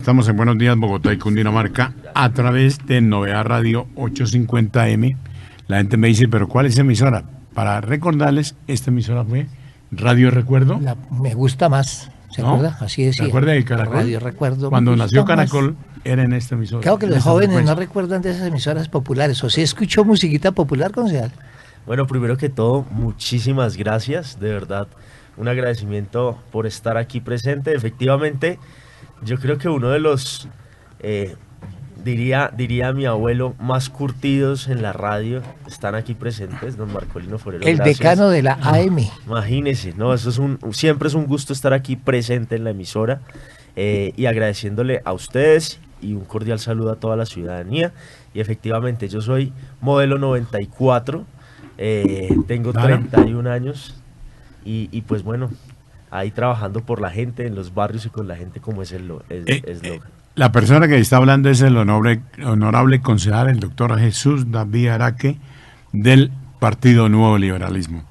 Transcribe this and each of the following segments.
Estamos en Buenos Días Bogotá y Cundinamarca a través de Novedad Radio 850M. La gente me dice, pero ¿cuál es emisora? Para recordarles, esta emisora fue Radio Recuerdo. Me gusta más, ¿se acuerda? Así decía. ¿Se acuerda de Caracol? Radio Recuerdo. Cuando nació Caracol, era en esta emisora. Claro que los jóvenes no recuerdan de esas emisoras populares. ¿O sí escuchó musiquita popular, concejal? Bueno, primero que todo, muchísimas gracias, de verdad. Un agradecimiento por estar aquí presente. Efectivamente, yo creo que uno de los, diría mi abuelo, más curtidos en la radio están aquí presentes, don Marcolino Forero. El gracias. decano de la AM. Imagínese, no, eso es siempre es un gusto estar aquí presente en la emisora y agradeciéndole a ustedes y un cordial saludo a toda la ciudadanía. Y efectivamente, yo soy modelo 94, tengo 31 años y pues bueno, ahí trabajando por la gente en los barrios y con la gente, como es el eslogan. La persona que está hablando es el honorable concejal, el doctor Jesús David Araque, del Partido Nuevo Liberalismo.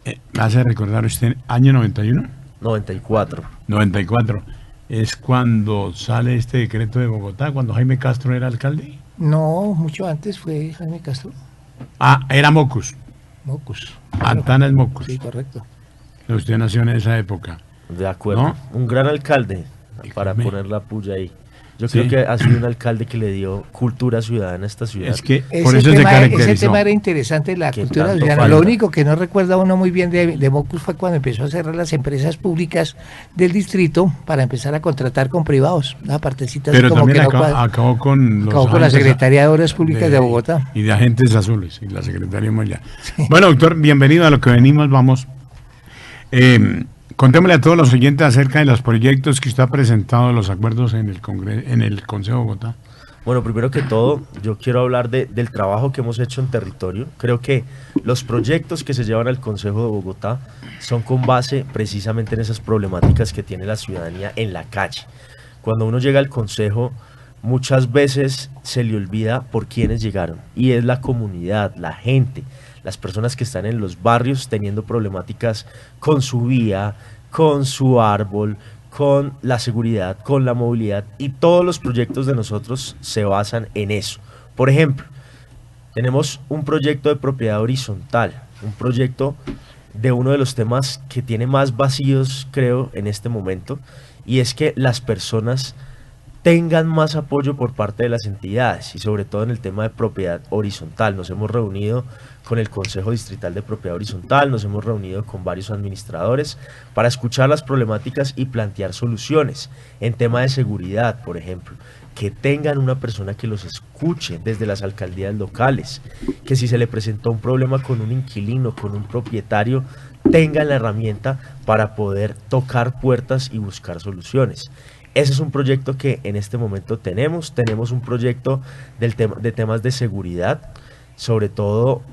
¿Me hace recordar usted año 91? 94. 94. ¿Es cuando sale este decreto de Bogotá, cuando Jaime Castro era alcalde? No, mucho antes fue Jaime Castro. Ah, era Mocus. Mocus. Antana es Mocus. Sí, correcto. Usted nació en esa época. De acuerdo. ¿No? Un gran alcalde, para poner la puya ahí. Yo Sí. creo que ha sido un alcalde que le dio cultura ciudadana a esta ciudad. Es que por eso se ese caracterizó. tema era interesante, la Que cultura tanto ciudadana. falta. Lo único que no recuerda uno muy bien de Mocus fue cuando empezó a cerrar las empresas públicas del distrito para empezar a contratar con privados. Una partecita así Pero como también que no cuadra. acabó con los Acabó con la agentes Secretaría de Obras Públicas de Bogotá. y de agentes azules y la Secretaría ya. Bueno, doctor, bienvenido a lo que venimos. Vamos. Contémosle a todos los oyentes acerca de los proyectos que usted ha presentado, los acuerdos en el Consejo de Bogotá. Bueno, primero que todo, yo quiero hablar del trabajo que hemos hecho en territorio. Creo que los proyectos que se llevan al Consejo de Bogotá son con base precisamente en esas problemáticas que tiene la ciudadanía en la calle. Cuando uno llega al Consejo, muchas veces se le olvida por quiénes llegaron, y es la comunidad, la gente, las personas que están en los barrios teniendo problemáticas con su vía, con su árbol, con la seguridad, con la movilidad, y todos los proyectos de nosotros se basan en eso. Por ejemplo, tenemos un proyecto de propiedad horizontal, un proyecto de uno de los temas que tiene más vacíos, creo, en este momento, y es que las personas tengan más apoyo por parte de las entidades y sobre todo en el tema de propiedad horizontal. Nos hemos reunido con el Consejo Distrital de Propiedad Horizontal, nos hemos reunido con varios administradores para escuchar las problemáticas y plantear soluciones. En tema de seguridad, por ejemplo, que tengan una persona que los escuche desde las alcaldías locales, que si se le presentó un problema con un inquilino, con un propietario, tengan la herramienta para poder tocar puertas y buscar soluciones. Ese es un proyecto que en este momento tenemos un proyecto de temas de seguridad, sobre todo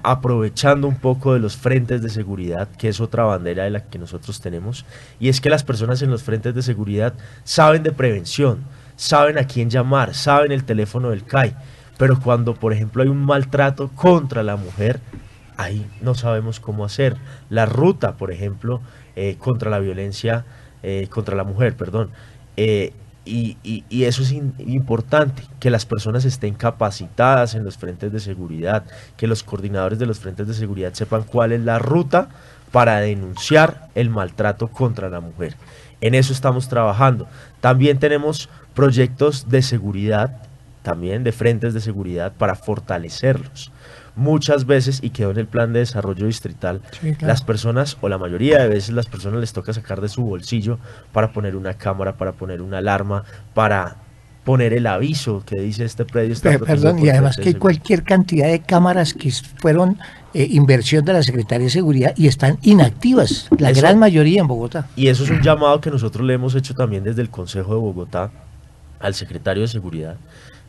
aprovechando un poco de los frentes de seguridad, que es otra bandera de la que nosotros tenemos, y es que las personas en los frentes de seguridad saben de prevención, saben a quién llamar, saben el teléfono del CAI, pero cuando por ejemplo hay un maltrato contra la mujer, ahí no sabemos cómo hacer. La ruta, por ejemplo, contra la violencia, contra la mujer, perdón, y eso es importante, que las personas estén capacitadas en los frentes de seguridad, que los coordinadores de los frentes de seguridad sepan cuál es la ruta para denunciar el maltrato contra la mujer. En eso estamos trabajando. También tenemos proyectos de seguridad, también de frentes de seguridad para fortalecerlos. Muchas veces, y quedó en el plan de desarrollo distrital, sí, claro, las personas, o la mayoría de veces las personas les toca sacar de su bolsillo para poner una cámara, para poner una alarma, para poner el aviso que dice este predio está perdón, y además que hay cualquier cantidad de cámaras que fueron inversión de la Secretaría de Seguridad y están inactivas, la gran mayoría en Bogotá. Y eso es un llamado que nosotros le hemos hecho también desde el Consejo de Bogotá al secretario de Seguridad.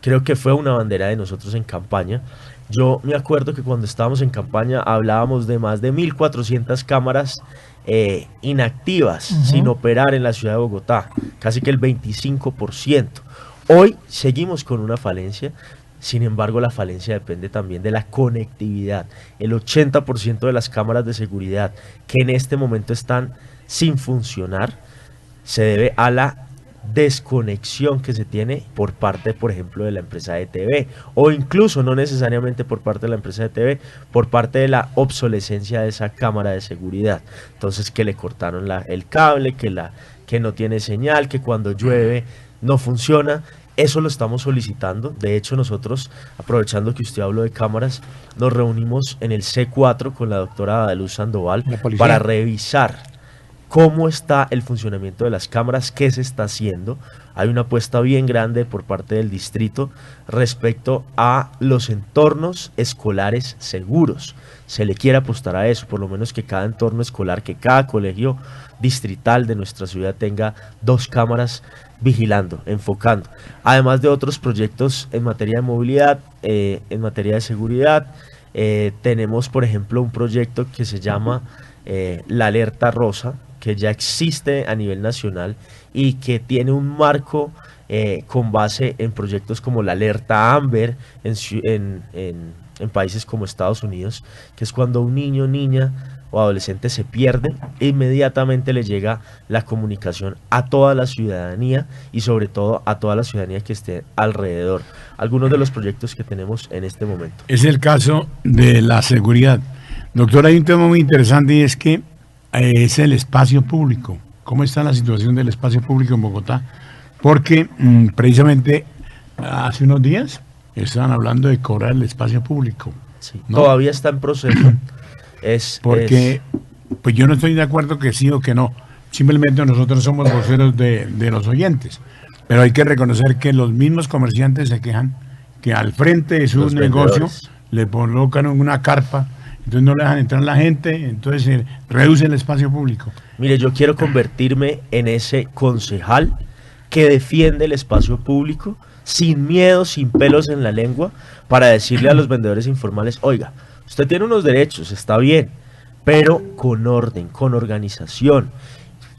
Creo que fue una bandera de nosotros en campaña. Yo me acuerdo que cuando estábamos en campaña hablábamos de más de 1.400 cámaras inactivas, sin operar en la ciudad de Bogotá, casi que el 25%. Hoy seguimos con una falencia, sin embargo la falencia depende también de la conectividad. El 80% de las cámaras de seguridad que en este momento están sin funcionar se debe a la desconexión que se tiene por parte, por ejemplo, de la empresa ETV, o incluso no necesariamente por parte de la empresa ETV, por parte de la obsolescencia de esa cámara de seguridad. Entonces, que le cortaron el cable, que no tiene señal, que cuando llueve no funciona. Eso lo estamos solicitando. De hecho, nosotros, aprovechando que usted habló de cámaras, nos reunimos en el C4 con la doctora Adaluz Sandoval para revisar cómo está el funcionamiento de las cámaras, qué se está haciendo. Hay una apuesta bien grande por parte del distrito respecto a los entornos escolares seguros. Se le quiere apostar a eso, por lo menos que cada entorno escolar, que cada colegio distrital de nuestra ciudad tenga 2 cámaras vigilando, enfocando. Además de otros proyectos en materia de movilidad, en materia de seguridad, tenemos por ejemplo un proyecto que se llama la Alerta Rosa, que ya existe a nivel nacional y que tiene un marco con base en proyectos como la Alerta Amber en países como Estados Unidos, que es cuando un niño, niña o adolescente se pierde, inmediatamente le llega la comunicación a toda la ciudadanía y sobre todo a toda la ciudadanía que esté alrededor. Algunos de los proyectos que tenemos en este momento. Es el caso de la seguridad. Doctor, hay un tema muy interesante y es que es el espacio público. ¿Cómo está la situación del espacio público en Bogotá? Porque precisamente hace unos días estaban hablando de cobrar el espacio público. Sí, ¿no? Todavía está en proceso. Pues yo no estoy de acuerdo que sí o que no. Simplemente nosotros somos voceros de los oyentes. Pero hay que reconocer que los mismos comerciantes se quejan que al frente de su negocio le colocan una carpa, entonces no le dejan entrar la gente, entonces se reduce el espacio público. Mire, yo quiero convertirme en ese concejal que defiende el espacio público sin miedo, sin pelos en la lengua, para decirle a los vendedores informales, oiga, usted tiene unos derechos, está bien, pero con orden, con organización.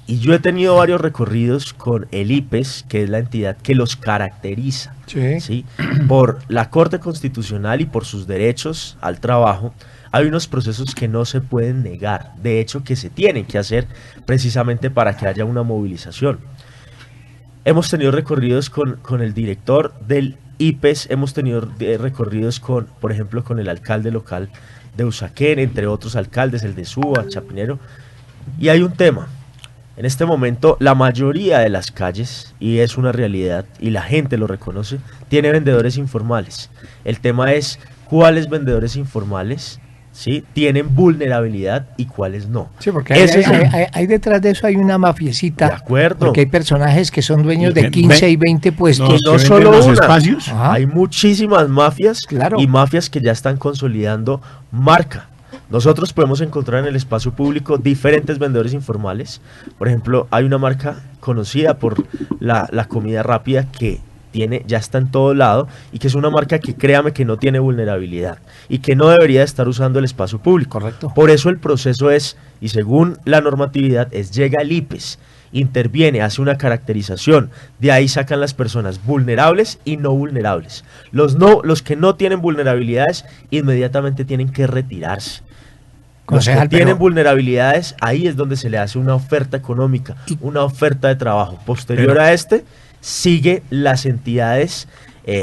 Y yo he tenido varios recorridos con el IPES, que es la entidad que los caracteriza, ¿sí? Por la Corte Constitucional y por sus derechos al trabajo. Hay unos procesos que no se pueden negar, de hecho que se tienen que hacer precisamente para que haya una movilización. Hemos tenido recorridos con el director del IPES, hemos tenido recorridos con, por ejemplo, con el alcalde local de Usaquén, entre otros alcaldes, el de Suba, Chapinero, y hay un tema. En este momento la mayoría de las calles, y es una realidad, y la gente lo reconoce, tiene vendedores informales. El tema es cuáles vendedores informales, ¿sí?, tienen vulnerabilidad y cuáles no. Sí, porque hay detrás de eso hay una mafiecita. De acuerdo. Porque hay personajes que son dueños de 15 y 20 puestos. No solo los una. Espacios. Hay muchísimas mafias, claro, y mafias que ya están consolidando marca. Nosotros podemos encontrar en el espacio público diferentes vendedores informales. Por ejemplo, hay una marca conocida por la comida rápida que ya está en todo lado y que es una marca que, créame, que no tiene vulnerabilidad y que no debería estar usando el espacio público. Correcto. Por eso el proceso es, y según la normatividad, llega el IPES, interviene, hace una caracterización, de ahí sacan las personas vulnerables y no vulnerables. Los que no tienen vulnerabilidades inmediatamente tienen que retirarse. Los que tienen vulnerabilidades, ahí es donde se le hace una oferta económica, una oferta de trabajo. Posterior a sigue las entidades,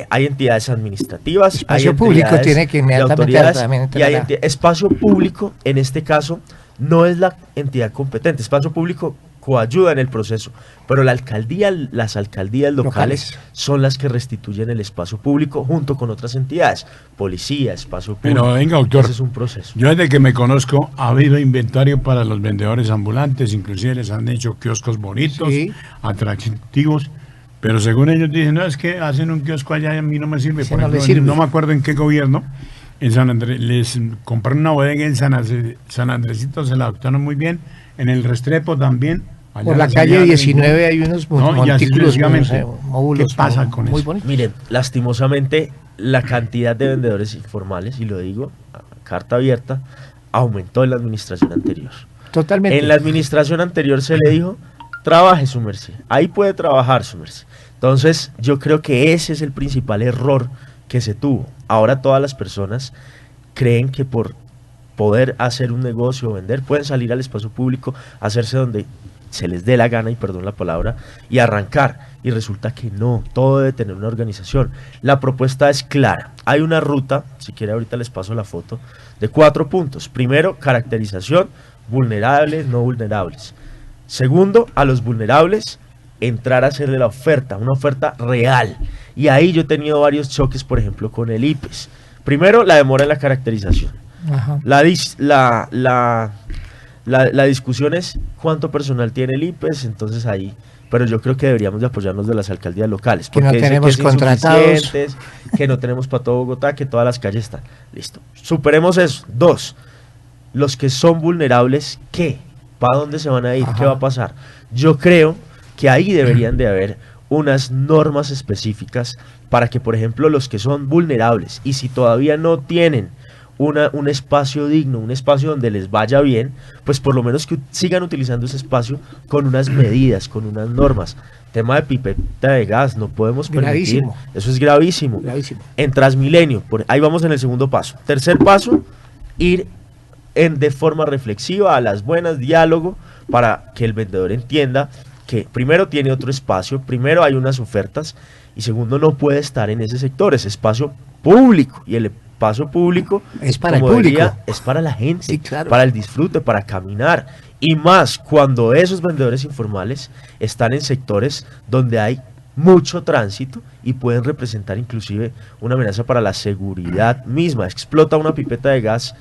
hay entidades administrativas, espacio hay público tiene que inmediatamente y hay espacio público, en este caso, no es la entidad competente. Espacio público coayuda en el proceso, pero las alcaldías locales son las que restituyen el espacio público junto con otras entidades, policía, espacio público. Pero venga, doctor, ese es un proceso. Yo desde que me conozco ha habido inventario para los vendedores ambulantes, inclusive les han hecho kioscos bonitos, atractivos, pero según ellos dicen, no, es que hacen un kiosco allá y a mí no me sirve. Por ejemplo, no me acuerdo en qué gobierno, en San Andrés, les compraron una bodega en San Andresito, se la adoptaron muy bien, en el Restrepo también. Por la calle 19 hay unos montículos, módulos. ¿Qué pasa con eso? Bonitos. Miren, lastimosamente la cantidad de vendedores informales, y lo digo a carta abierta, aumentó en la administración anterior. Totalmente. En la administración anterior se le dijo, trabaje su merced, ahí puede trabajar su merced. Entonces yo creo que ese es el principal error que se tuvo. Ahora todas las personas creen que por poder hacer un negocio o vender, pueden salir al espacio público, hacerse donde se les dé la gana, y perdón la palabra, y arrancar. y resulta que no, todo debe tener una organización. La propuesta es clara, hay una ruta, si quiere ahorita les paso la foto, de 4 puntos. Primero, caracterización, vulnerables, no vulnerables. Segundo, a los vulnerables, entrar a hacerle la oferta, una oferta real. Y ahí yo he tenido varios choques, por ejemplo, con el IPES. Primero, la demora en la caracterización. Ajá. La discusión es cuánto personal tiene el IPES, entonces ahí, pero yo creo que deberíamos de apoyarnos de las alcaldías locales. Que no dicen tenemos es contratados. insuficientes, que no tenemos para todo Bogotá, que todas las calles están. Listo. Superemos eso. 2. Los que son vulnerables, ¿qué? ¿Para dónde se van a ir? Ajá. ¿Qué va a pasar? Yo creo que ahí deberían de haber unas normas específicas para que, por ejemplo, los que son vulnerables y si todavía no tienen un espacio digno, un espacio donde les vaya bien, pues por lo menos que sigan utilizando ese espacio con unas medidas, con unas normas. Tema de pipeta de gas, no podemos permitir. Gravísimo. Eso es gravísimo. Gravísimo. En Transmilenio, ahí vamos en el segundo paso. Tercer paso, ir de forma reflexiva, a las buenas, diálogo, para que el vendedor entienda que primero tiene otro espacio, primero hay unas ofertas, y segundo no puede estar en ese sector, es espacio público, y el espacio público Es para el como público. diría, es para la gente, Sí, claro. para el disfrute, para caminar, y más cuando esos vendedores informales están en sectores donde hay mucho tránsito y pueden representar inclusive una amenaza para la seguridad misma. Explota una pipeta de gas,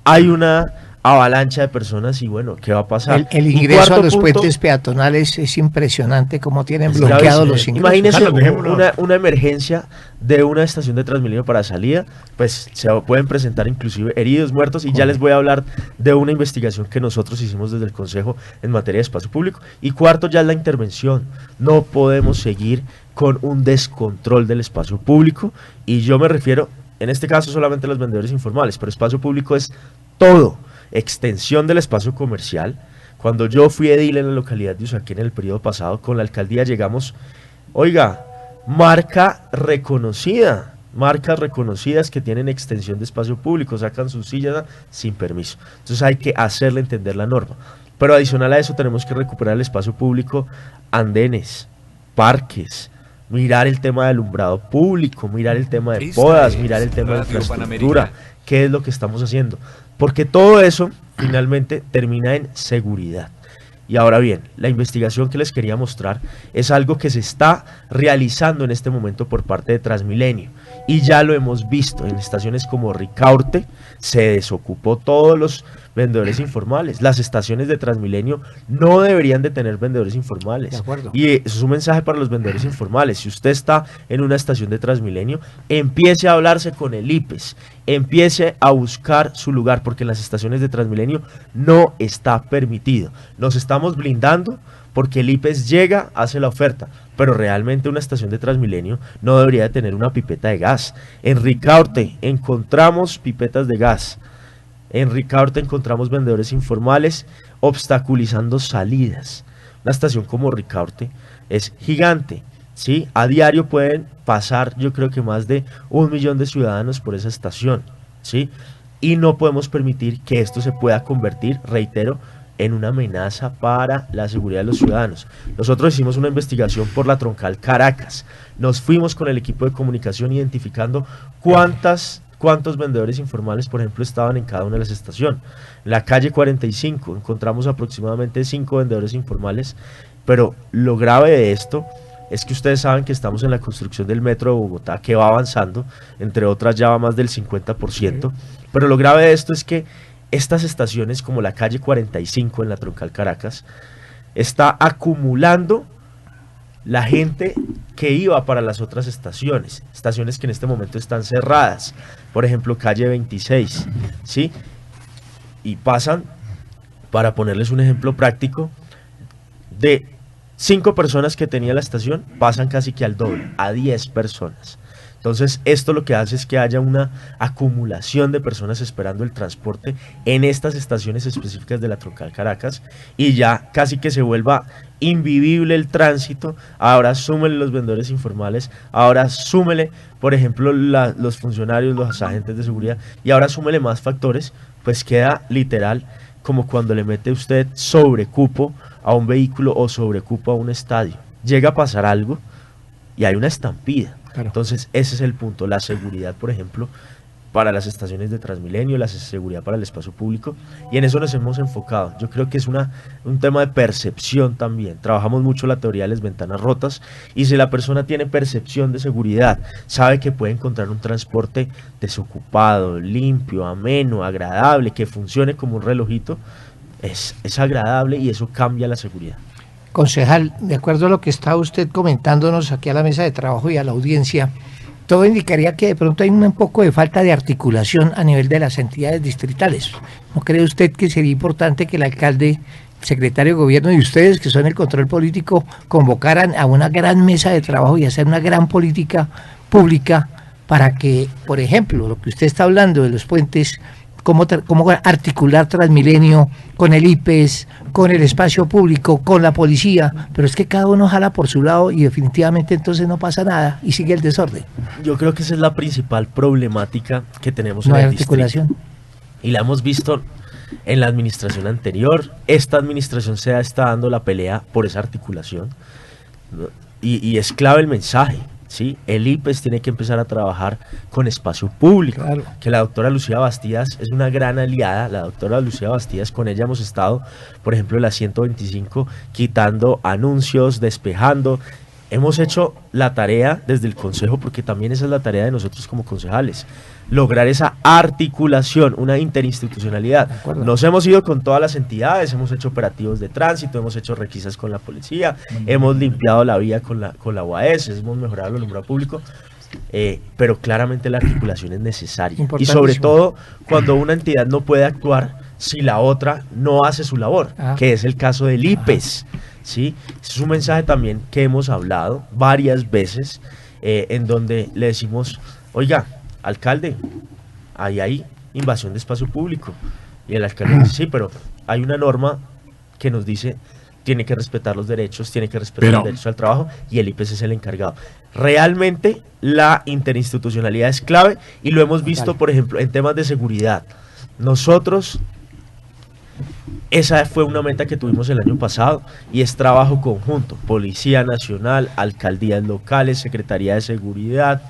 hay una avalancha de personas y bueno, ¿qué va a pasar? El Y ingreso a cuarto los punto, puentes peatonales es impresionante cómo tienen es bloqueados gravísimo. los ingresos. Imagínese Carlos, dejémoslo. una emergencia de una estación de Transmilenio para salida, pues se pueden presentar inclusive heridos, muertos, y ya les voy a hablar de una investigación que nosotros hicimos desde el Consejo en materia de espacio público. Y cuarto, ya es la intervención. No podemos seguir con un descontrol del espacio público, y yo me refiero, en este caso solamente a los vendedores informales, pero espacio público es todo. Extensión del espacio comercial. Cuando yo fui edil en la localidad de Usaquén en el periodo pasado, con la alcaldía llegamos, oiga, marcas reconocidas que tienen extensión de espacio público, sacan sus sillas sin permiso. Entonces hay que hacerle entender la norma. Pero adicional a eso tenemos que recuperar el espacio público, andenes, parques, mirar el tema de alumbrado público, mirar el tema de podas, mirar el tema de infraestructura, qué es lo que estamos haciendo. Porque todo eso finalmente termina en seguridad. Y ahora bien, la investigación que les quería mostrar es algo que se está realizando en este momento por parte de Transmilenio. Y ya lo hemos visto en estaciones como Ricaurte, se desocupó todos los vendedores informales. Las estaciones de Transmilenio no deberían de tener vendedores informales. De acuerdo. Y eso es un mensaje para los vendedores informales. Si usted está en una estación de Transmilenio, empiece a hablarse con el IPES, empiece a buscar su lugar, porque en las estaciones de Transmilenio no está permitido. Nos estamos blindando porque el IPES llega, hace la oferta, pero realmente una estación de Transmilenio no debería de tener una pipeta de gas. En Ricaurte encontramos pipetas de gas. En Ricaurte encontramos vendedores informales obstaculizando salidas. Una estación como Ricaurte es gigante, ¿sí? A diario pueden pasar, yo creo que más de 1 millón de ciudadanos por esa estación, ¿sí? Y no podemos permitir que esto se pueda convertir, reitero, en una amenaza para la seguridad de los ciudadanos. Nosotros hicimos una investigación por la troncal Caracas. Nos fuimos con el equipo de comunicación identificando cuántos vendedores informales, por ejemplo, estaban en cada una de las estaciones. En la calle 45 encontramos aproximadamente 5 vendedores informales, pero lo grave de esto es que ustedes saben que estamos en la construcción del metro de Bogotá, que va avanzando, entre otras ya va más del 50%, pero lo grave de esto es que estas estaciones, como la calle 45 en la troncal Caracas, está acumulando la gente que iba para las otras estaciones que en este momento están cerradas, por ejemplo calle 26, ¿sí? Y pasan, para ponerles un ejemplo práctico, de 5 personas que tenía la estación, pasan casi que al doble, a 10 personas. Entonces esto lo que hace es que haya una acumulación de personas esperando el transporte en estas estaciones específicas de la troncal Caracas, y ya casi que se vuelva invivible el tránsito. Ahora súmele los vendedores informales, ahora súmele, por ejemplo, los funcionarios, los agentes de seguridad, y ahora súmele más factores, pues queda literal como cuando le mete usted sobrecupo a un vehículo o sobrecupo a un estadio. llega a pasar algo y hay una estampida. Claro. Entonces ese es el punto, la seguridad, por ejemplo, para las estaciones de Transmilenio, la seguridad para el espacio público, y en eso nos hemos enfocado. Yo creo que es un tema de percepción también. Trabajamos mucho la teoría de las ventanas rotas, y si la persona tiene percepción de seguridad, sabe que puede encontrar un transporte desocupado, limpio, ameno, agradable, que funcione como un relojito, es agradable y eso cambia la seguridad. Concejal, de acuerdo a lo que está usted comentándonos aquí a la mesa de trabajo y a la audiencia, todo indicaría que de pronto hay un poco de falta de articulación a nivel de las entidades distritales. ¿No cree usted que sería importante que el alcalde, secretario de gobierno y ustedes, que son el control político, convocaran a una gran mesa de trabajo y hacer una gran política pública para que, por ejemplo, lo que usted está hablando de los puentes, cómo articular Transmilenio con el IPES, con el espacio público, con la policía, pero es que cada uno jala por su lado y definitivamente entonces no pasa nada y sigue el desorden. Yo creo que esa es la principal problemática que tenemos No en hay el articulación. distrito. Y la hemos visto en la administración anterior. Esta administración se está dando la pelea por esa articulación, ¿no? Y es clave el mensaje, ¿sí? El IPES tiene que empezar a trabajar con espacio público, Claro. que la doctora Lucía Bastidas es una gran aliada. La doctora Lucía Bastidas, con ella hemos estado, por ejemplo, en la 125, quitando anuncios, despejando. Hemos hecho la tarea desde el consejo, porque también esa es la tarea de nosotros como concejales, lograr esa articulación, una interinstitucionalidad. Nos hemos ido con todas las entidades, hemos hecho operativos de tránsito, hemos hecho requisas con la policía, hemos limpiado la vía con la UAS, hemos mejorado el alumbrado público, pero claramente la articulación es necesaria. Y sobre todo cuando una entidad no puede actuar si la otra no hace su labor, que es el caso del IPES. ¿Sí? Es un mensaje también que hemos hablado varias veces, en donde le decimos, oiga, alcalde, hay invasión de espacio público. Y el alcalde dice, sí, pero hay una norma que nos dice, tiene que respetar los derechos, tiene que respetar el derecho al trabajo, y el IPES es el encargado. Realmente la interinstitucionalidad es clave, y lo hemos visto, por ejemplo, en temas de seguridad. Nosotros... Esa fue una meta que tuvimos el año pasado, y es trabajo conjunto, Policía Nacional, alcaldías locales, Secretaría de Seguridad,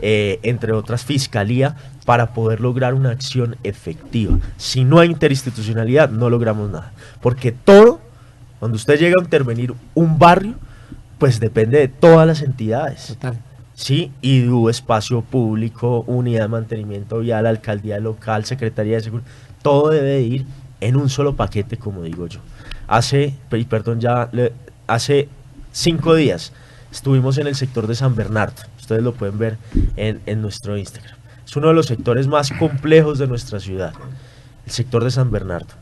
entre otras Fiscalía, para poder lograr una acción efectiva. Si no hay interinstitucionalidad, no logramos nada, porque todo, cuando usted llega a intervenir un barrio, pues depende de todas las entidades. Total. Sí, IDU, espacio público, unidad de mantenimiento vial, alcaldía local, Secretaría de Seguridad, todo debe ir en un solo paquete, como digo yo. Hace 5 días estuvimos en el sector de San Bernardo. Ustedes lo pueden ver en nuestro Instagram. Es uno de los sectores más complejos de nuestra ciudad, el sector de San Bernardo.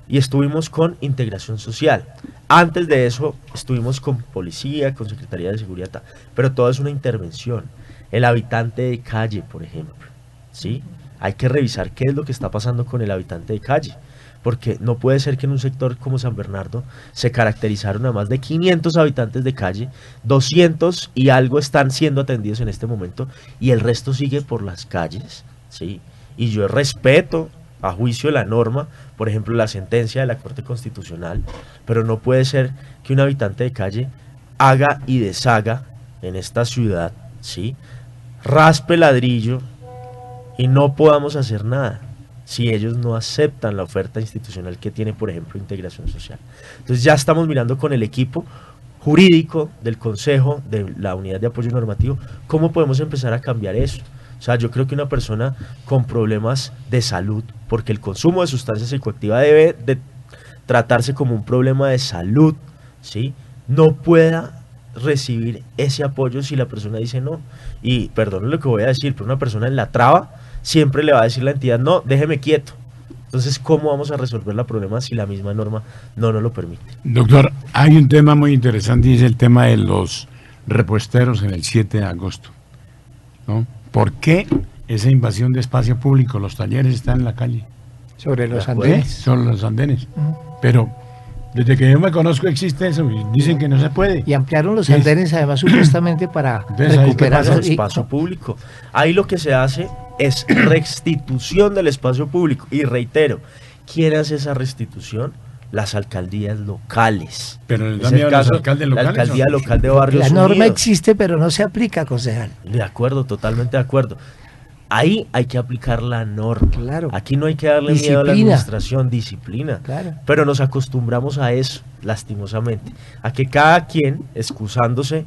Y estuvimos con integración social. Antes de eso estuvimos con policía, con Secretaría de Seguridad, pero todo es una intervención. El habitante de calle, por ejemplo, ¿sí? Hay que revisar qué es lo que está pasando con el habitante de calle, porque no puede ser que en un sector como San Bernardo se caracterizaron a más de 500 habitantes de calle, 200 y algo están siendo atendidos en este momento, y el resto sigue por las calles, ¿sí? Y yo respeto a juicio la norma, por ejemplo la sentencia de la Corte Constitucional, pero no puede ser que un habitante de calle haga y deshaga en esta ciudad, ¿sí? Raspe ladrillo y no podamos hacer nada si ellos no aceptan la oferta institucional que tiene, por ejemplo, integración social. Entonces ya estamos mirando con el equipo jurídico del Consejo, de la Unidad de Apoyo Normativo, cómo podemos empezar a cambiar eso. O sea, yo creo que una persona con problemas de salud, porque el consumo de sustancias psicoactivas debe de tratarse como un problema de salud, ¿sí? No pueda recibir ese apoyo si la persona dice no. Y perdón lo que voy a decir, pero una persona en la traba siempre le va a decir la entidad, no, déjeme quieto. Entonces, ¿cómo vamos a resolver el problema si la misma norma no nos lo permite? Doctor, hay un tema muy interesante, y es el tema de los repuesteros en el 7 de agosto, ¿no? ¿Por qué esa invasión de espacio público? Los talleres están en la calle. Sobre los andenes. Sobre los andenes. Pero desde que yo me conozco existe eso, y dicen que no se puede. Y ampliaron los andenes además supuestamente para recuperar el espacio público. Ahí lo que se hace es restitución del espacio público. Y reitero, ¿quién hace esa restitución? las alcaldías locales. Pero les da Es miedo el a los caso, alcaldes la locales, alcaldía ¿o? local de Barrios La norma Unidos. existe, pero no se aplica, concejal. De acuerdo, totalmente de acuerdo. Ahí hay que aplicar la norma. Claro. Aquí no hay que darle miedo a la Disciplina. administración, disciplina. Claro. Pero nos acostumbramos a eso, lastimosamente. A que cada quien, excusándose,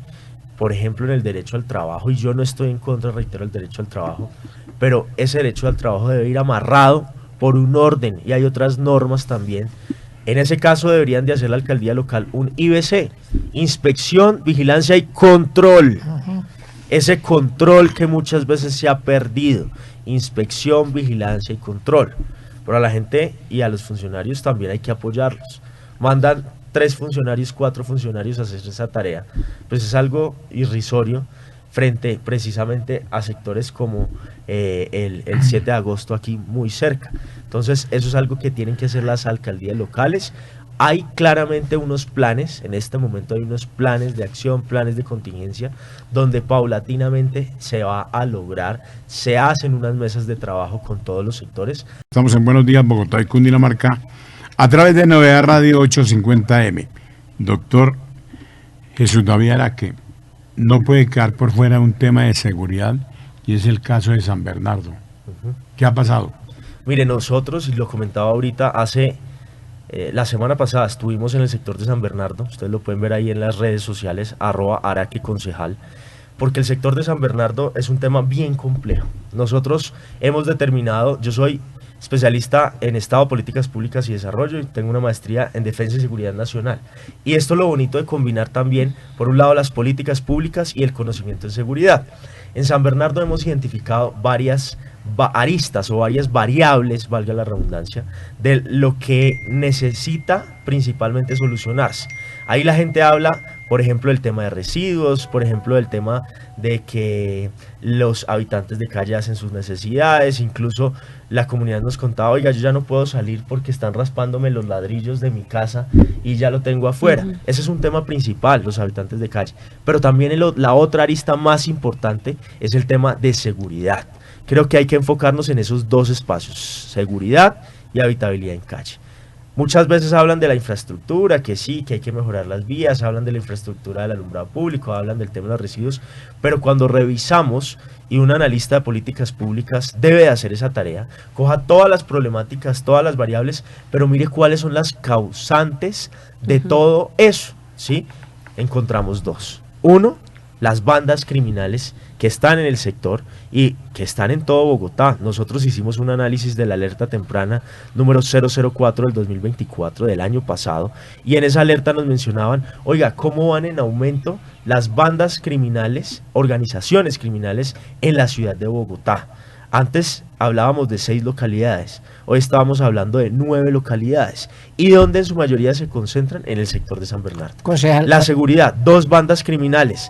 por ejemplo, en el derecho al trabajo, y yo no estoy en contra, reitero, del derecho al trabajo, pero ese derecho al trabajo debe ir amarrado por un orden, y hay otras normas también. En ese caso deberían de hacer la alcaldía local un IBC, inspección, vigilancia y control. Ese control que muchas veces se ha perdido, inspección, vigilancia y control. Pero a la gente y a los funcionarios también hay que apoyarlos. Mandan 3 funcionarios, 4 funcionarios a hacer esa tarea, pues es algo irrisorio frente precisamente a sectores como el 7 de agosto aquí muy cerca. Entonces eso es algo que tienen que hacer las alcaldías locales. Hay claramente unos planes, en este momento hay unos planes de acción, planes de contingencia, donde paulatinamente se va a lograr, se hacen unas mesas de trabajo con todos los sectores. Estamos en Buenos Días, Bogotá y Cundinamarca, a través de Novedad Radio 850M. Doctor Jesús David Araque, no puede quedar por fuera un tema de seguridad, y es el caso de San Bernardo. ¿Qué ha pasado? Mire, nosotros, y lo comentaba ahorita, la semana pasada estuvimos en el sector de San Bernardo, ustedes lo pueden ver ahí en las redes sociales, @araqueconcejal, porque el sector de San Bernardo es un tema bien complejo. Nosotros hemos determinado, yo soy especialista en Estado, Políticas Públicas y Desarrollo, y tengo una maestría en Defensa y Seguridad Nacional. Y esto es lo bonito de combinar también, por un lado, las políticas públicas y el conocimiento en seguridad. En San Bernardo hemos identificado varias aristas o varias variables, valga la redundancia, de lo que necesita principalmente solucionarse. Ahí la gente habla, por ejemplo, del tema de residuos, por ejemplo, del tema de que los habitantes de calle hacen sus necesidades, incluso la comunidad nos contaba, oiga, yo ya no puedo salir porque están raspándome los ladrillos de mi casa y ya lo tengo afuera. Ese es un tema principal, los habitantes de calle. Pero también la otra arista más importante es el tema de seguridad. Creo que hay que enfocarnos en esos dos espacios, seguridad y habitabilidad en calle. Muchas veces hablan de la infraestructura, que sí, que hay que mejorar las vías, hablan de la infraestructura del alumbrado público, hablan del tema de los residuos, pero cuando revisamos, y un analista de políticas públicas debe de hacer esa tarea, coja todas las problemáticas, todas las variables, pero mire cuáles son las causantes de todo eso, ¿sí? Encontramos 2. 1, las bandas criminales que están en el sector y que están en todo Bogotá. Nosotros hicimos un análisis de la alerta temprana número 004 del 2024 del año pasado, y en esa alerta nos mencionaban, oiga, cómo van en aumento las bandas criminales, organizaciones criminales en la ciudad de Bogotá. Antes hablábamos de 6 localidades, hoy estábamos hablando de 9 localidades, y donde en su mayoría se concentran en el sector de San Bernardo. Concejal, La seguridad, 2 bandas criminales,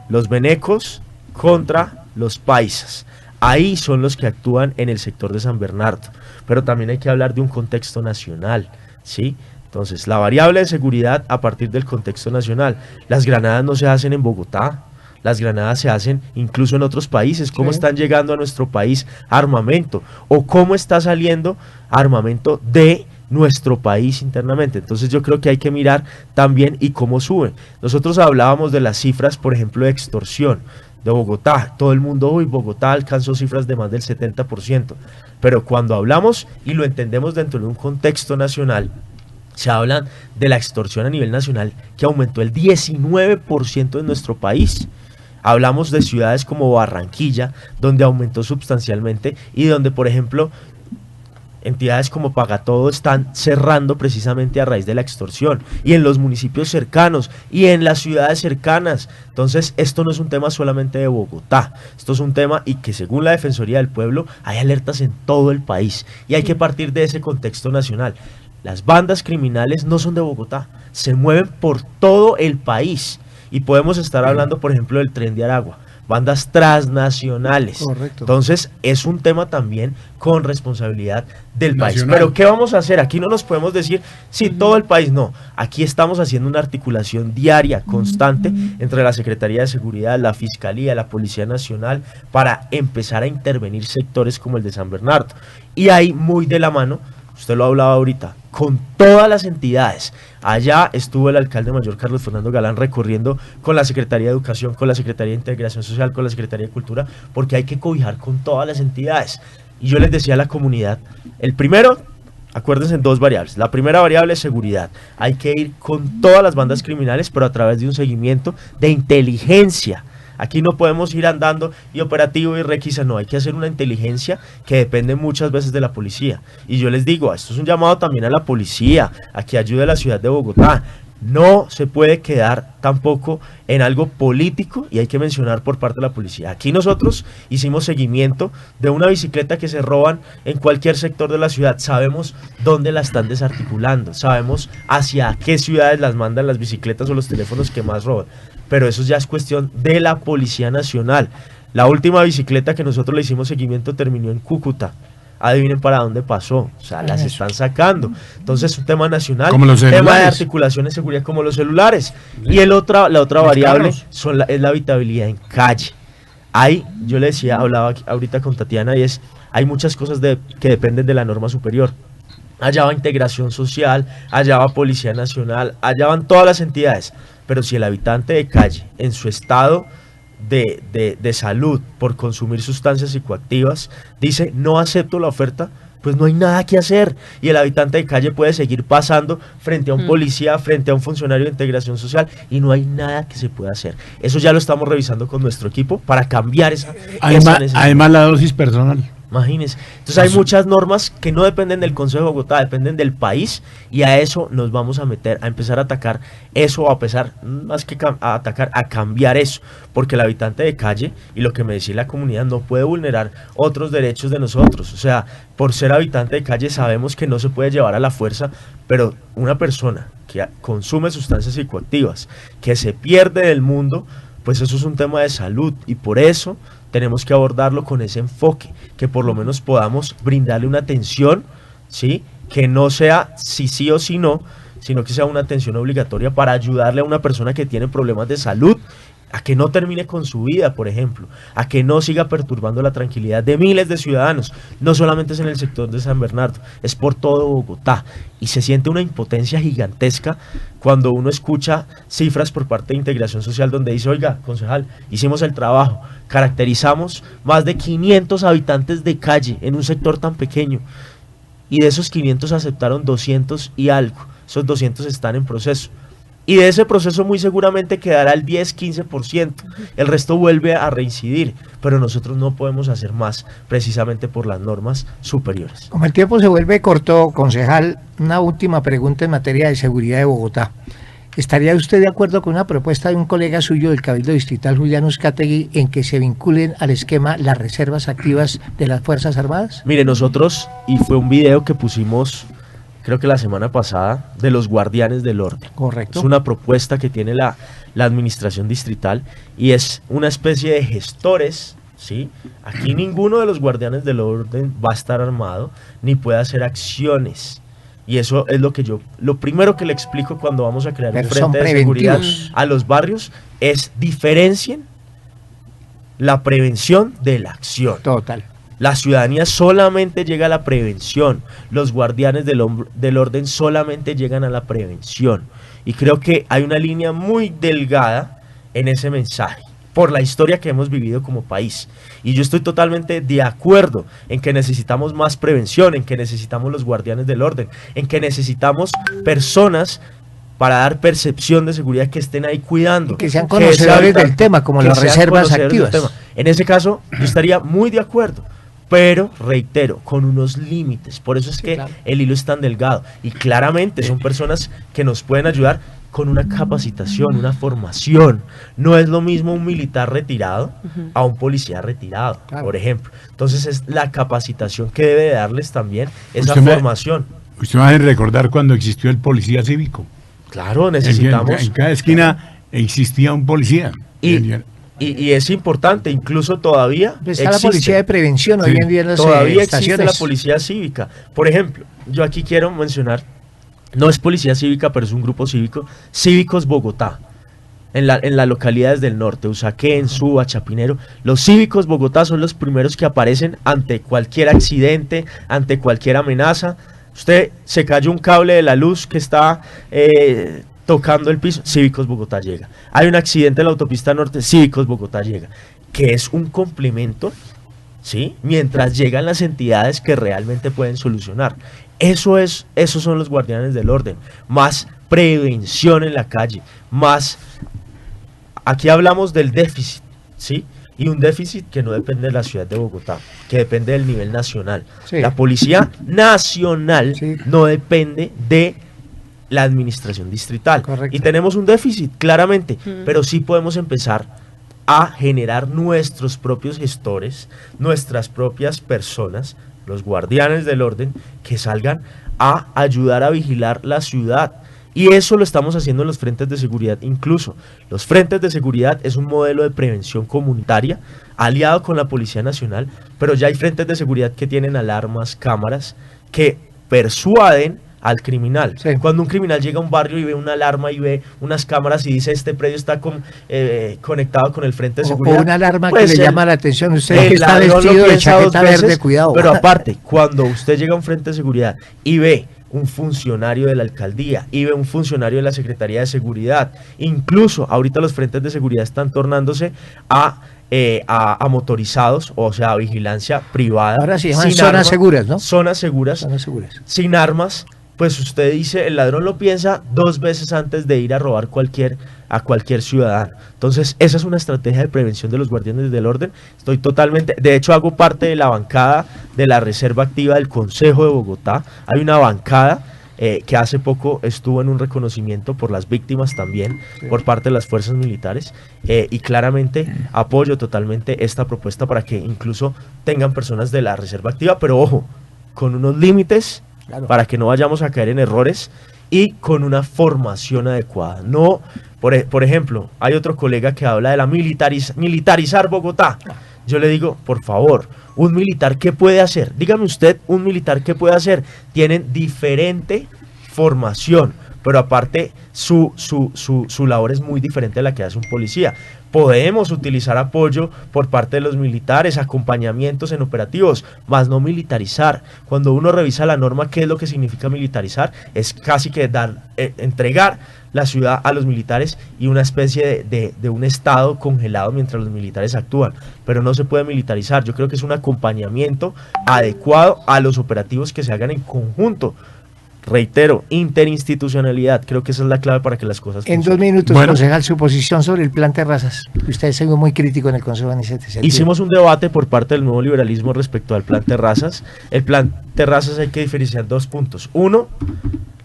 los venecos contra los paisas. Ahí son los que actúan en el sector de San Bernardo, pero también hay que hablar de un contexto nacional, ¿sí? Entonces, la variable de seguridad a partir del contexto nacional. Las granadas no se hacen en Bogotá, las granadas se hacen incluso en otros países. ¿Cómo están llegando a nuestro país armamento? ¿O cómo está saliendo armamento de nuestro país internamente? Entonces yo creo que hay que mirar también y cómo suben. Nosotros hablábamos de las cifras, por ejemplo, de extorsión de Bogotá. Todo el mundo, uy, Bogotá alcanzó cifras de más del 70%. Pero cuando hablamos y lo entendemos dentro de un contexto nacional, se habla de la extorsión a nivel nacional que aumentó el 19% en nuestro país. Hablamos de ciudades como Barranquilla, donde aumentó sustancialmente, y donde, por ejemplo, entidades como Pagatodo están cerrando precisamente a raíz de la extorsión, y en los municipios cercanos y en las ciudades cercanas. Entonces esto no es un tema solamente de Bogotá, esto es un tema y que según la Defensoría del Pueblo hay alertas en todo el país, y hay que partir de ese contexto nacional. Las bandas criminales no son de Bogotá, se mueven por todo el país, y podemos estar hablando, por ejemplo, del Tren de Aragua, bandas transnacionales. Correcto. Entonces es un tema también con responsabilidad del país. Nacional. Pero ¿qué vamos a hacer? Aquí no nos podemos decir, sí, todo el país, no. Aquí estamos haciendo una articulación diaria, constante, entre la Secretaría de Seguridad, la Fiscalía, la Policía Nacional, para empezar a intervenir sectores como el de San Bernardo. Y ahí muy de la mano, usted lo ha hablado ahorita, con todas las entidades. Allá estuvo el alcalde mayor Carlos Fernando Galán recorriendo con la Secretaría de Educación, con la Secretaría de Integración Social, con la Secretaría de Cultura, porque hay que cobijar con todas las entidades. Y yo les decía a la comunidad, el primero, acuérdense en 2 variables. La primera variable es seguridad. Hay que ir con todas las bandas criminales, pero a través de un seguimiento de inteligencia. Aquí no podemos ir andando y operativo y requisa, no, hay que hacer una inteligencia que depende muchas veces de la policía. Y yo les digo, esto es un llamado también a la policía, a que ayude a la ciudad de Bogotá. No se puede quedar tampoco en algo político, y hay que mencionar por parte de la policía. Aquí nosotros hicimos seguimiento de una bicicleta que se roban en cualquier sector de la ciudad. Sabemos dónde la están desarticulando, sabemos hacia qué ciudades las mandan las bicicletas o los teléfonos que más roban. Pero eso ya es cuestión de la Policía Nacional. La última bicicleta que nosotros le hicimos seguimiento terminó en Cúcuta. Adivinen para dónde pasó, o sea, las están sacando. Entonces es un tema nacional, como los tema de articulación de seguridad como los celulares. Y la otra variable es la habitabilidad en calle. Ahí, yo le decía, hablaba ahorita con Tatiana, y hay muchas cosas que dependen de la norma superior. Allá va Integración Social, allá va Policía Nacional, allá van todas las entidades. Pero si el habitante de calle, en su estado de salud por consumir sustancias psicoactivas, dice no acepto la oferta, pues no hay nada que hacer, y el habitante de calle puede seguir pasando frente a un policía, frente a un funcionario de integración social, y no hay nada que se pueda hacer. Eso ya lo estamos revisando con nuestro equipo para cambiar esa necesidad. Además la dosis personal. Imagínense. Entonces hay muchas normas que no dependen del Consejo de Bogotá, dependen del país, y a eso nos vamos a meter, a empezar a atacar eso, a pesar, más que a atacar, a cambiar eso, porque el habitante de calle, y lo que me decía la comunidad, no puede vulnerar otros derechos de nosotros. O sea, por ser habitante de calle sabemos que no se puede llevar a la fuerza, pero una persona que consume sustancias psicoactivas, que se pierde del mundo, pues eso es un tema de salud, y por eso tenemos que abordarlo con ese enfoque, que por lo menos podamos brindarle una atención, ¿sí? Que no sea si sí o si no, sino que sea una atención obligatoria para ayudarle a una persona que tiene problemas de salud a que no termine con su vida, por ejemplo, a que no siga perturbando la tranquilidad de miles de ciudadanos. No solamente es en el sector de San Bernardo, es por todo Bogotá, y se siente una impotencia gigantesca cuando uno escucha cifras por parte de Integración Social donde dice, oiga, concejal, hicimos el trabajo, caracterizamos más de 500 habitantes de calle en un sector tan pequeño, y de esos 500 aceptaron 200 y algo, esos 200 están en proceso. Y de ese proceso muy seguramente quedará el 10-15%, el resto vuelve a reincidir, pero nosotros no podemos hacer más precisamente por las normas superiores. Como el tiempo se vuelve corto, concejal, una última pregunta en materia de seguridad de Bogotá. ¿Estaría usted de acuerdo con una propuesta de un colega suyo del Cabildo Distrital, Julián Uzcategui, en que se vinculen al esquema las reservas activas de las Fuerzas Armadas? Mire, nosotros, y fue un video que pusimos creo que la semana pasada, de los guardianes del orden. Correcto. Es una propuesta que tiene la administración distrital, y es una especie de gestores, ¿sí? Aquí ninguno de los guardianes del orden va a estar armado, ni puede hacer acciones. Y eso es lo primero que le explico cuando vamos a crear un frente de seguridad a los barrios, es diferencien la prevención de la acción. Total. La ciudadanía solamente llega a la prevención, los guardianes del orden solamente llegan a la prevención. Y creo que hay una línea muy delgada en ese mensaje, por la historia que hemos vivido como país. Y yo estoy totalmente de acuerdo en que necesitamos más prevención, en que necesitamos los guardianes del orden, en que necesitamos personas para dar percepción de seguridad que estén ahí cuidando. Que sean conocedores del tema, como las reservas activas. En ese caso, yo estaría muy de acuerdo. Pero, reitero, con unos límites. Por eso es que el hilo es tan delgado. Y claramente son personas que nos pueden ayudar con una capacitación, una formación. No es lo mismo un militar retirado a un policía retirado, por ejemplo. Entonces es la capacitación que debe darles también esa formación. Usted va a recordar cuando existió el policía cívico. Claro, necesitamos. En cada esquina existía un policía. Y es importante, incluso todavía está la policía de prevención hoy en día en las todavía estaciones. Existe la policía cívica. Por ejemplo, yo aquí quiero mencionar, no es policía cívica, pero es un grupo cívico, Cívicos Bogotá, en las localidades del norte, Usaquén, Suba, Chapinero. Los Cívicos Bogotá son los primeros que aparecen ante cualquier accidente, ante cualquier amenaza, Usted se cayó un cable de la luz que está tocando el piso, Cívicos Bogotá llega. Hay un accidente en la autopista norte, Cívicos Bogotá llega. Que es un complemento, ¿sí? Mientras llegan las entidades que realmente pueden solucionar. Esos son los guardianes del orden. Más prevención en la calle, más... Aquí hablamos del déficit, ¿sí? Y un déficit que no depende de la ciudad de Bogotá, que depende del nivel nacional. Sí. La policía nacional Sí. no depende de la administración distrital. Correcto. Y tenemos un déficit, claramente, pero sí podemos empezar a generar nuestros propios gestores, nuestras propias personas, los guardianes del orden, que salgan a ayudar a vigilar la ciudad. Y eso lo estamos haciendo en los frentes de seguridad. Incluso los frentes de seguridad es un modelo de prevención comunitaria aliado con la Policía Nacional, pero ya hay frentes de seguridad que tienen alarmas, cámaras, que persuaden al criminal. Sí. Cuando un criminal llega a un barrio y ve una alarma y ve unas cámaras y dice este predio está conectado con el frente de seguridad, O una alarma pues que le el- llama la atención. Usted el que está ladrón lo vestido de piensa dos chaqueta veces, verde, cuidado. Pero aparte, cuando usted llega a un frente de seguridad y ve un funcionario de la alcaldía y ve un funcionario de la Secretaría de Seguridad, incluso ahorita los frentes de seguridad están tornándose a motorizados, o sea, a vigilancia privada. Ahora se llaman sin zonas armas, seguras, ¿no? Zonas seguras, Zonas seguras. sin armas, pues usted dice, el ladrón lo piensa 2 veces antes de ir a robar a cualquier ciudadano. Entonces, esa es una estrategia de prevención de los guardianes del orden. Estoy totalmente, de hecho hago parte de la bancada de la Reserva Activa del Consejo de Bogotá. Hay una bancada que hace poco estuvo en un reconocimiento por las víctimas también, por parte de las fuerzas militares, y claramente apoyo totalmente esta propuesta para que incluso tengan personas de la Reserva Activa, pero ojo, con unos límites, Claro. para que no vayamos a caer en errores y con una formación adecuada. No, por ejemplo, hay otro colega que habla de la militarizar Bogotá. Yo le digo, por favor, un militar, ¿qué puede hacer? Dígame usted, un militar, ¿qué puede hacer? Tienen diferente formación, pero aparte su labor es muy diferente a la que hace un policía. Podemos utilizar apoyo por parte de los militares, acompañamientos en operativos, más no militarizar. Cuando uno revisa la norma, ¿qué es lo que significa militarizar? Es casi que entregar la ciudad a los militares y una especie de un estado congelado mientras los militares actúan, pero no se puede militarizar. Yo creo que es un acompañamiento adecuado a los operativos que se hagan en conjunto. Reitero, interinstitucionalidad, creo que esa es la clave para que las cosas En 2 funcionen. minutos, Bueno. concejal, su posición sobre el plan Terrazas. Usted ha sido muy crítico en el Consejo en ese sentido. Hicimos un debate por parte del nuevo liberalismo respecto al plan Terrazas. El plan Terrazas hay que diferenciar 2 puntos. Uno,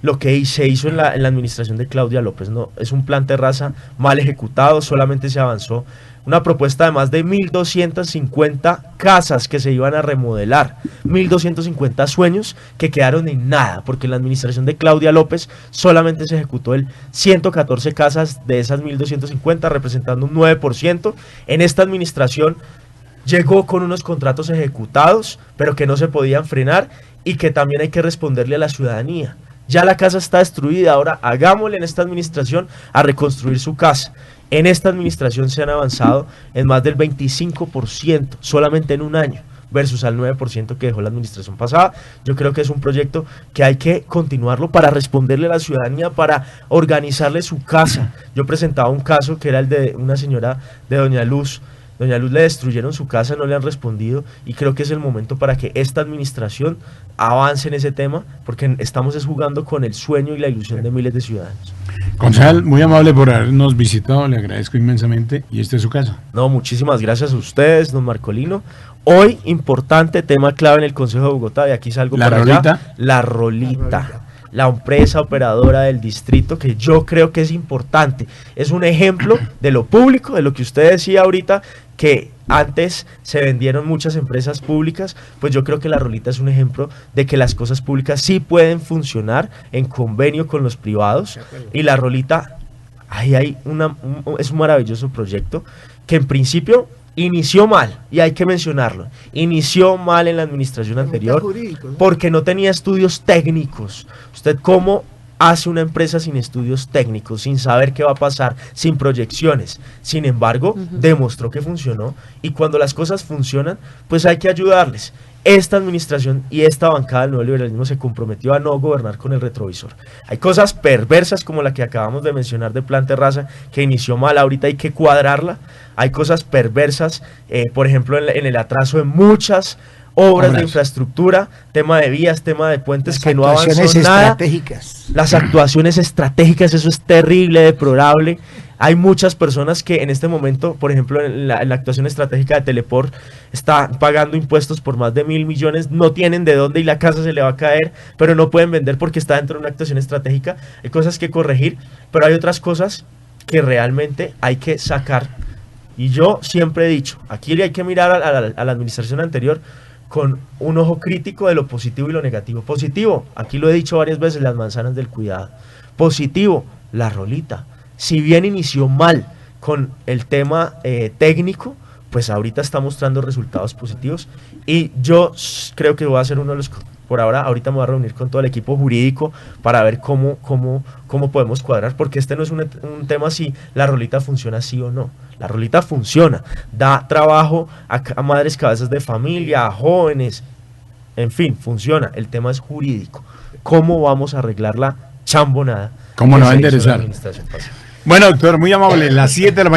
lo que se hizo en la administración de Claudia López, no es un plan Terraza mal ejecutado, solamente se avanzó una propuesta de más de 1.250 casas que se iban a remodelar, 1.250 sueños que quedaron en nada, porque en la administración de Claudia López solamente se ejecutó 114 casas de esas 1.250, representando un 9%. En esta administración llegó con unos contratos ejecutados, pero que no se podían frenar y que también hay que responderle a la ciudadanía. Ya la casa está destruida, ahora hagámosle en esta administración a reconstruir su casa. En esta administración se han avanzado en más del 25%, solamente en un año, versus al 9% que dejó la administración pasada. Yo creo que es un proyecto que hay que continuarlo para responderle a la ciudadanía, para organizarle su casa. Yo presentaba un caso que era el de una señora de Doña Luz. Doña Luz le destruyeron su casa, no le han respondido, y creo que es el momento para que esta administración avance en ese tema, porque estamos jugando con el sueño y la ilusión de miles de ciudadanos. Concejal, muy amable por habernos visitado, le agradezco inmensamente y esta es su casa. No, muchísimas gracias a ustedes, don Marcolino. Hoy, importante tema clave en el Consejo de Bogotá, de aquí salgo ¿La para rolita? allá. La Rolita. La empresa operadora del distrito, que yo creo que es importante. Es un ejemplo de lo público, de lo que usted decía ahorita, que antes se vendieron muchas empresas públicas, pues yo creo que la Rolita es un ejemplo de que las cosas públicas sí pueden funcionar en convenio con los privados. Y la Rolita, es un maravilloso proyecto que en principio inició mal, y hay que mencionarlo, inició mal en la administración anterior porque no tenía estudios técnicos. ¿Usted cómo hace una empresa sin estudios técnicos, sin saber qué va a pasar, sin proyecciones? Sin embargo, demostró que funcionó, y cuando las cosas funcionan, pues hay que ayudarles. esta administración y esta bancada del nuevo liberalismo se comprometió a no gobernar con el retrovisor. Hay cosas perversas como la que acabamos de mencionar de Plan Terraza, que inició mal, ahorita hay que cuadrarla. Hay cosas perversas, por ejemplo, en el atraso de muchas obras de infraestructura, tema de vías, tema de puentes, que no avanzó nada. Estratégicas. Las actuaciones estratégicas, eso es terrible, deplorable. Hay muchas personas que en este momento, por ejemplo, en la actuación estratégica de Teleport, está pagando impuestos por más de 1.000 millones, no tienen de dónde y la casa se le va a caer, pero no pueden vender porque está dentro de una actuación estratégica. Hay cosas que corregir, pero hay otras cosas que realmente hay que sacar. Y yo siempre he dicho, aquí hay que mirar a la administración anterior con un ojo crítico de lo positivo y lo negativo. Positivo, aquí lo he dicho varias veces, las manzanas del cuidado. Positivo, la rolita. Si bien inició mal con el tema técnico, pues ahorita está mostrando resultados positivos y yo creo que voy a ser uno de los, por ahora, ahorita me voy a reunir con todo el equipo jurídico para ver cómo podemos cuadrar, porque este no es un tema si la rolita funciona sí o no. La rolita funciona, da trabajo a madres cabezas de familia, a jóvenes, en fin, funciona. El tema es jurídico. ¿Cómo vamos a arreglar la chambonada? ¿Cómo nos va a interesar? Bueno, doctor, muy amable, las 7 de la mañana.